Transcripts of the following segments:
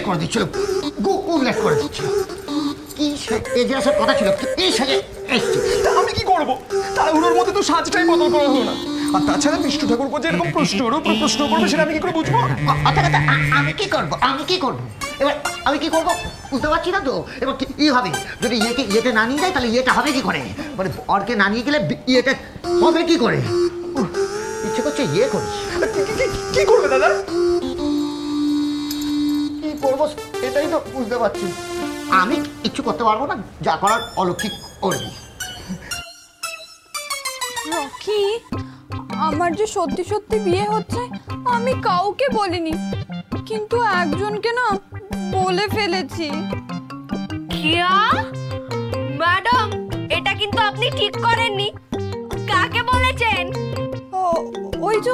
করে দিচ্ছিল, উল্লেখ করে দিচ্ছিল। কি এগিয়ে আসার কথা ছিল, এই সাজে এসছে। আমি কি করবো? তাড়াহুড়োর মধ্যে তো সাজটাই বদল করা হলো না। আর তাছাড়া বিষ্ণু ঠাকুর যে এরকম প্রশ্নের উপর প্রশ্ন করবে সেটা আমি কি করে বুঝবো? আমি কি করবো? এবার আমি কি করবো বুঝতে পারছি না তো। এবার কি হবে যদি ইয়েতে না নিয়ে যায়, তাহলে ইয়েটা হবে কি করে? মানে অর্কে না নিয়ে গেলে ইয়েটা হবে কি করে? ইচ্ছে করছে ইয়ে করি। কি করবে দাদা? কি করবো এটাই তো বুঝতে পারছি। আমি কিচ্ছু করতে পারবো না, যা করার অলৌকিক করবি। রকি, আমার যে সত্যি সত্যি বিয়ে হচ্ছে আমি কাউকে বলিনি, কিন্তু একজনকে না বলে ফেলেছি। কিয়া ম্যাডাম, এটা কিন্তু আপনি ঠিক করেননি। কাকে বলেছেন? ওই যে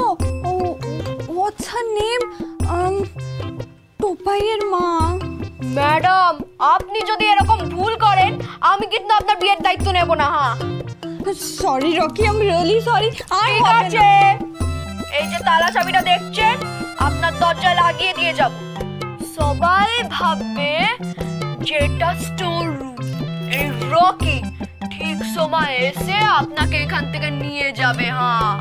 হোয়াটস হার নেম, টোপাইয়ের মা। ম্যাডাম, আপনি যদি এরকম ভুল করেন আমি কিন্তু আপনার বিয়ের দায়িত্ব নেব না। হ্যাঁ, sorry Rocky, I am really sorry. ঠিক আছে, এই যে তালা চাবিটা দেখছেন, আপনার দরজায় লাগিয়ে দিয়ে যাব। সবাই ভাববে যেটা স্টোর রুম। এই রকি ঠিক সময় এসে আপনাকে এখান থেকে নিয়ে যাবে। হ্যাঁ,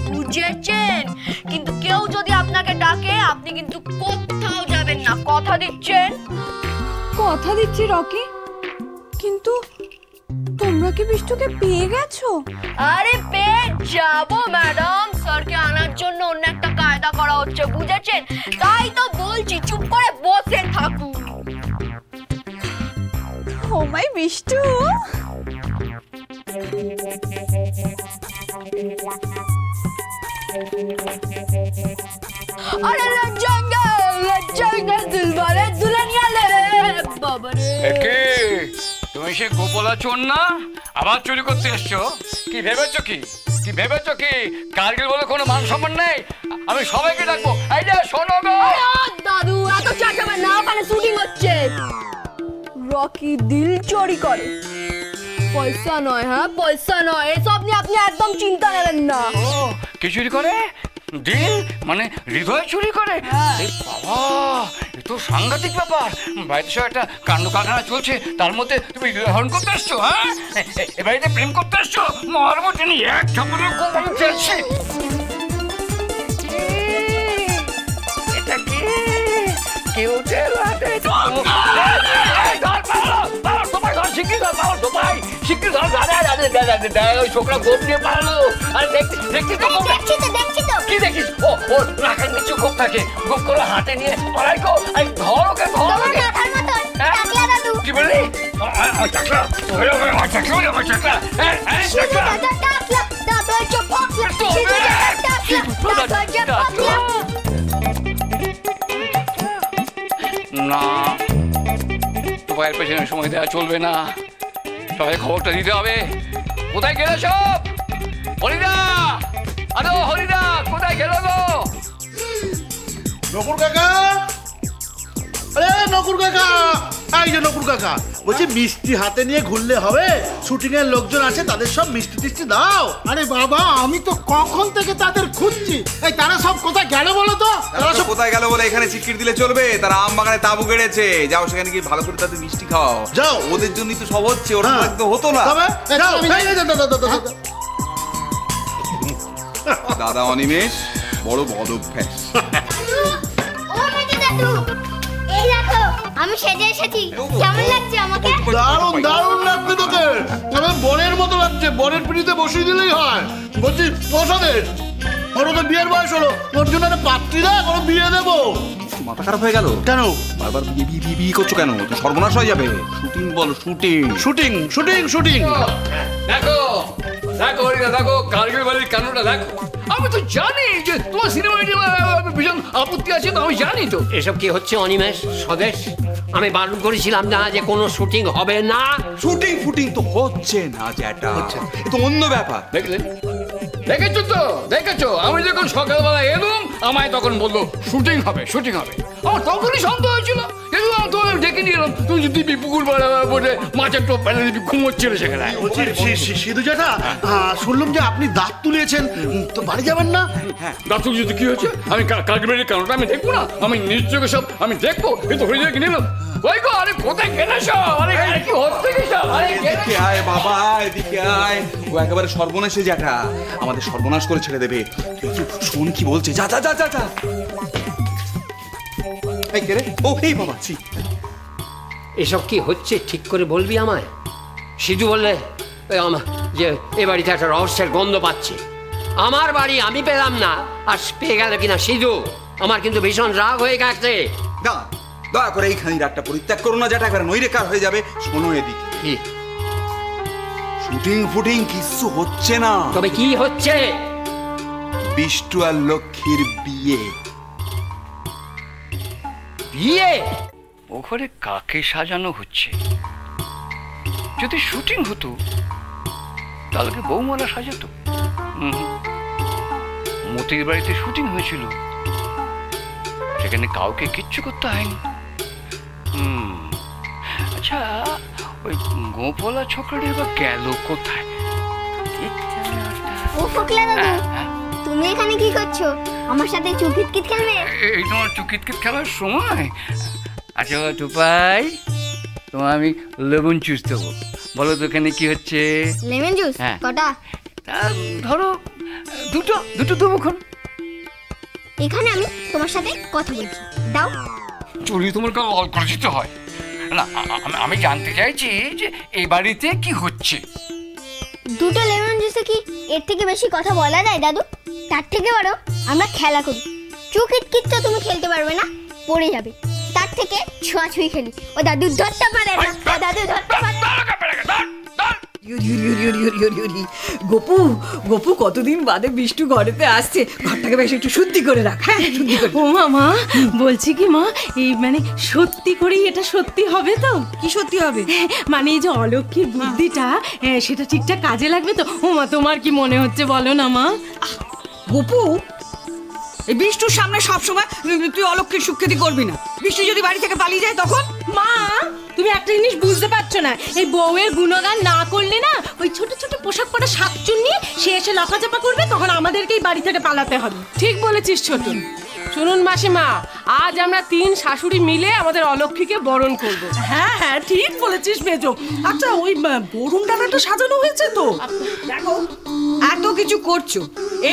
বুঝেছেন? কিন্তু কেউ যদি আপনাকে ডাকে আপনি কিন্তু কোথাও যাবেন না, কথা দিচ্ছেন? কথা দিচ্ছি রকি, কিন্তু তোমরা কি বিষ্টুকে পেয়ে গেছো? আরে পেয়ে যাবো ম্যাডাম, স্যারকে আনার জন্য অন্য একটা কায়দা করা হচ্ছে, বুঝেছেন? তাই তো বলছি চুপ করে বসে থাকুন। ও মাই বিষ্টু, আরে লজ্জাঙ্গা দিলবারে দুলনিয়া লে বাবারে। একে তুমি সে গোপালা চোর না? আবার চুরি করতে এসছো? কি ভেবেছো কি কারগিল বলে কোনো মান সম্মান নেই? আমি সবাইকে ডাকবো। এই যে শোনো গো দাদু, এত চাচাবে না, ওখানে শুটিং হচ্ছে। রকি দিল চুরি করে, পয়সা নয়। হ্যাঁ, পয়সা নয়, এসব নিয়ে আপনি একদম চিন্তা নেবেন না। কি চুরি করে? দিল মানে হৃদয় চুরি করে? বাবা, এ তো সাংঘাতিক ব্যাপার। বাড়িতে সব একটা কাণ্ড কারখানা চলছে, তার মধ্যে তুমি হরণ করতে আসছো? হ্যাঁ, এ বাড়িতে প্রেম করতে আসছো? মহারমতিনি এক ঝাপড়ে কোম্পানি চলছে। এটা কি কেউ ছোকরা গোপ নিয়ে পালালো। আর দেখছি তো কি দেখিস? ও রাখার নিচু গোপ থাকে, গোপ করে হাতে নিয়ে পালাই গো। ধর ওকে, কি বললি? না, তোমার পেছনে সময় দেওয়া চলবে না, সবাই খবরটা দিতে হবে। কোথায় গেল সব? হরিদা, আরে হরিদা, কোথায় গেল গো? নকুর কাকা, আরে নকুর কাকা, এই যে নকুর কাকা, বলছি মিষ্টি হাতে নিয়ে ঘুরলে হবে? শুটিং এর লোকজন আছে, তাদের সব মিষ্টি টিষ্টি দাও। আরে বাবা, আমি তো কখন থেকে তাদের খুঁজছি। এই তারা সব কোথায় গেল বলো তো? তারা সব কোথায় গেল বলে এখানে চিৎকির দিলে চলবে? তারা আম বাগানে তাঁবু গেড়েছে, যাও সেখানে গিয়ে ভালো করে তাদের মিষ্টি খাও। যাও, ওদের জন্যই তো সব হচ্ছে, ওরা তো হতো না। দাদা অনিমেষ বড় বদ অভ্যাস। এই দেখো, আমি সেজে এসেছি, কেমন লাগছে আমাকে? দারুণ দারুণ লাগছে তোকে, তবে বনের মতো লাগছে। বনের পিড়িতে বসিয়ে দিলেই হয়। বলছি ওষুধের ওর তো বিয়ের বয়স হলো, ওর জন্য একটা পাত্রী দেখ, ওর বিয়ে দেবো। মাথা খারাপ হয়ে গেল কেন? বারবার বিয়ে করছো কেন? তো সর্বনাশ হয়ে যাবে। শুটিং বলো, শুটিং শুটিং শুটিং শুটিং। দেখো দেখো হরিদা, দেখো কারগিল বাড়ির কানুনটা দেখো। আমি তো জানি যে তোমার সিনেমা ভীষণ আপত্তি আছে, তো আমি জানি তো। এসব কি হচ্ছে অনিমেষ, স্বদেশ? আমি বারণ করেছিলাম না যে কোনো শুটিং হবে না। শুটিং ফুটিং তো হচ্ছে না, যেটা হচ্ছে তো অন্য ব্যাপার। দেখলেন, দেখেছো তো, দেখেছো? আমি যখন সকালবেলা এলুম আমায় তখন বললো শুটিং হবে, শুটিং হবে। আমার তখনই সন্দেহ হয়েছিল, কিন্তু তোমার ডেকে নিয়ে এলাম, তুমি যদি পুকুর বলে মাছের টোপ ফেলে দিবি, ঘুমোচ্ছিল সেখানে। বলছি সিধু জ্যাঠা, শুনলাম যে আপনি দাঁত তুলেছেন, তো বাড়ি যাবেন না? হ্যাঁ, দাঁত যদি কি হয়েছে, আমি কালকে কারণটা আমি দেখবো না? আমি নিশ্চয় সব আমি দেখবো, কিন্তু হয়ে যায় নিলাম। ওই গো, আরে কোথায় গেলে সব? আরে কি হচ্ছে কি সব? আরে এদিকে আয় বাবা, এদিকে আয়। ও একেবারে সর্বনাশে জ্যাঠা, আমাদের সর্বনাশ করে ছেড়ে দেবে। তুই শোন কি বলছে, যা যা যা যা যা। এই কে রে? ও এই বাবা, ছি। এসব কি হচ্ছে ঠিক করে বলবি আমায়? সিধু বললে যে এ বাড়িতে একটা রহস্যের গন্ধ পাচ্ছে। আমার বাড়ি আমি পেলাম না, আর পেয়ে গেল কিনা সিধু। আমার কিন্তু ভীষণ রাগ হয়ে গেছে। দয়া করে এইখানে রাগটা পরিত্যাগ করো না জ্যাঠা, একেবারে নইরেকার হয়ে যাবে। শোনো এদিকে, কি শুটিং ফুটিং কিছু হচ্ছে না। তবে কি হচ্ছে? বিষ্টু আর লক্ষ্মীর বিয়ে। বিয়ে? ও ঘরে কাকে সাজানো হচ্ছে? যদি শুটিং হতো তাহলে কি বৌমারা সাজাতো? মতির বাড়িতে শুটিং হয়েছিল, সেখানে কাউকে কিচ্ছু করতে হয়নি। আচ্ছা, ওই গোপলা ছোকরাটা এবার গেল কোথায়? ও ফোকলা দাদু, তুমি এখানে কি করছো? আমার সাথে চুকিতকিত খেলবে? এই তোমার চুকিতকিত খেলার সময়? আচ্ছা টুপাই, তোমার আমি লেমন জুস দেবো, বলো তো এখানে কি হচ্ছে? লেমন জুস কটা? ধরো দুটো দেবো। এখানে আমি তোমার সাথে কথা বলছি, দাও। চুরি তোমার কাছে লাল করে দিতে হয় না? আমি জানতে চাইছি যে এই বাড়িতে কি হচ্ছে। দুটো লেমন জুসে কি এর থেকে বেশি কথা বলা যায় দাদু? তার থেকে বড় আমরা খেলা করি। চুকিতকিত তো তুমি খেলতে পারবে না, পড়ে যাবে। তার থেকে ছোঁয়াছুঁই খেলি। ও দাদু ধরতে পারে না, ও দাদু ধরতে পারে না। গোপু গোপু কতদিন বাদে বিষ্টু ঘরেতে আসছে, ঘরটাকে বেশ একটু শুদ্ধি করে রাখ। হ্যাঁ, শুদ্ধি করে। ও মা, বলছি কি মা, এই মানে সত্যি করেই এটা সত্যি হবে তো? কি সত্যি হবে? মানে এই যে অলক্ষীর বুদ্ধিটা, সেটা ঠিকঠাক কাজে লাগবে তো? ও মা, তোমার কি মনে হচ্ছে বলো না মা? গোপু, এই বিষ্টুর সামনে সবসময় তুই অলক্ষীর সুখ্যাতি করবি না। বিষ্টু যদি বাড়ি থেকে পালিয়ে যায় তখন? মা, তুমি একটা জিনিস বুঝতে পারছো না। এই বউয়ের গুণগান না করলে না, ওই ছোট ছোট পোশাক পরা শাকচুন্নি সে এসে লকাচাপা করবে, তখন আমাদেরকেই বাড়ি থেকে পালাতে হবে। ঠিক বলেছিস ছোটন। শুনুন মাসিমা, আজ আমরা 3 শাশুড়ি মিলে আমাদের অলক্ষীকে বরণ করব। হ্যাঁ হ্যাঁ, ঠিক বলেছিস মেজো। আচ্ছা, ওই বরণ ডালাটা সাজানো হয়েছে তো? দেখো, এত কিছু করছো,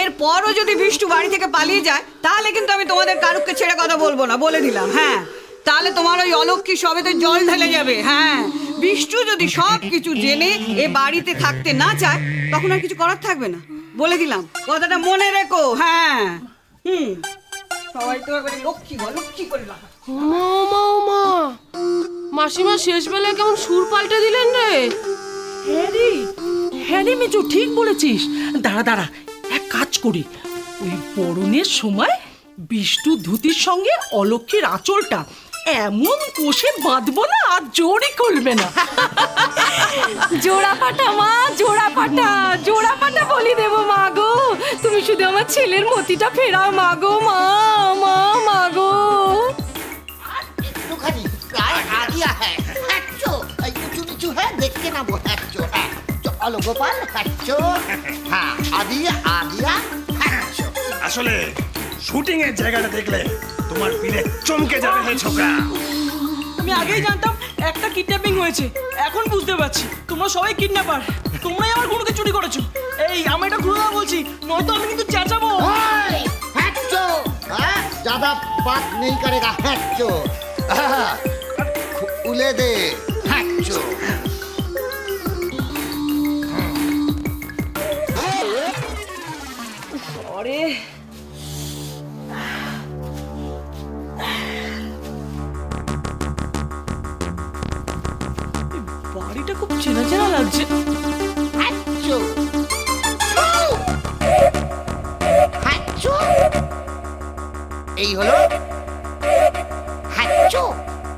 এরপরও যদি বিষ্টু বাড়ি থেকে পালিয়ে যায় তাহলে কিন্তু আমি তোমাদের কারুকে ছেড়ে কথা বলবো না, বলে দিলাম। হ্যাঁ, তাহলে তোমার ওই অলক্ষী সবেতে জল ঢেলে যাবে। হ্যাঁ, বিষ্টু যদি সব কিছু জেনে এ বাড়িতে থাকতে না চায় তখন আর কিছু করার থাকবে না, বলে দিলাম। কথাটা মনে রেখো। হ্যাঁ, সবাই তো একবারে লক্ষ্মী করে রাখা। মা, মাসিমা শেষ বেলায় কেমন সুর পাল্টে দিলেন রে? হ্যাঁ রে মেজো, ঠিক বলেছিস। দাঁড়া, এক কাজ করি, ওই বরণের সময় বিষ্টু ধুতির সঙ্গে অলক্ষীর আঁচলটা এমন কষে বাঁধবো না, আর জোরই খুলবে না। জোড়া পাটা মা, জোড়া পাটা বলি দেবো মা গো। তুমি শুধু আমার ছেলের মতিটা ফেরাও মা গো, মা গো। একটুখানি আদিয়া, হ্যাঁ চুচু, হ্যাঁ দেখতে না হ্যাঁচো, হ্যাঁ চলো গোপাল, হ্যাঁচো, হ্যাঁ আদিয়া, হ্যাঁচো। আসলে শুটিং এর জায়গাটা দেখলে তোমার পিলে চমকে যাবে। হে ছোকরা, আমি আগেই জানতাম একটা কিডন্যাপিং হয়েছে, এখন বুঝতে পারছি তোমরা সবাই কিডন্যাপার। তোমরাই আমার গুলোকে চুরি করেছো। এই আমি এটা ঘুরে বলছি, নয়তো আমি কিন্তু চেঁচাবো। হ্যাঁচো, হ্যাঁ ज़्यादा बात नहीं करेगा, হ্যাঁচো, উলে দে, হ্যাঁচো। আরে বাড়িটা খুব চেনা চেনা লাগছে। এই হলো হ্যাঁচো।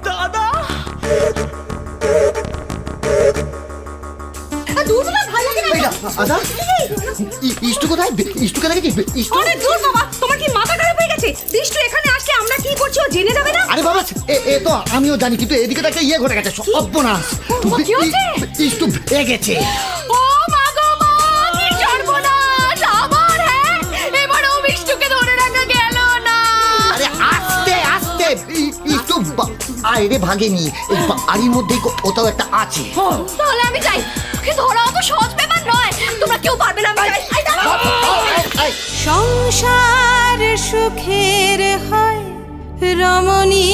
দাদা, ইষ্টু কোথায়? ইষ্টুকে দেখেছি? অনেক দূর বাবা, তোমার কি মাথা খারাপ হয়ে গেছে? বিষ্টু এখানে আসলে আমরা কি করছি কিছু জেনে যাবে না? আরে বাবা এ তো আমিও জানি, কিন্তু এদিকে তো একটা ইয়ে ঘটে গেছে, সর্বনাশ। কি হচ্ছে? একটু ভেঙে গেছে। ও মা গো মা, কি সর্বনাশ আবার! হ্যাঁ, এবার ও বিষ্টুকে ধরে রাখা গেল না। আরে আস্তে আস্তে একটু আরে ভাগেনি, এই বাড়ির মধ্যেই কোথাও একটা আছে। তাহলে আমি যাই, ওকে ধরাও তো সহজ ব্যাপার নয়, তোমরা কেউ পারবে না। আমি যাই। সংসার সুখের হয় রমণী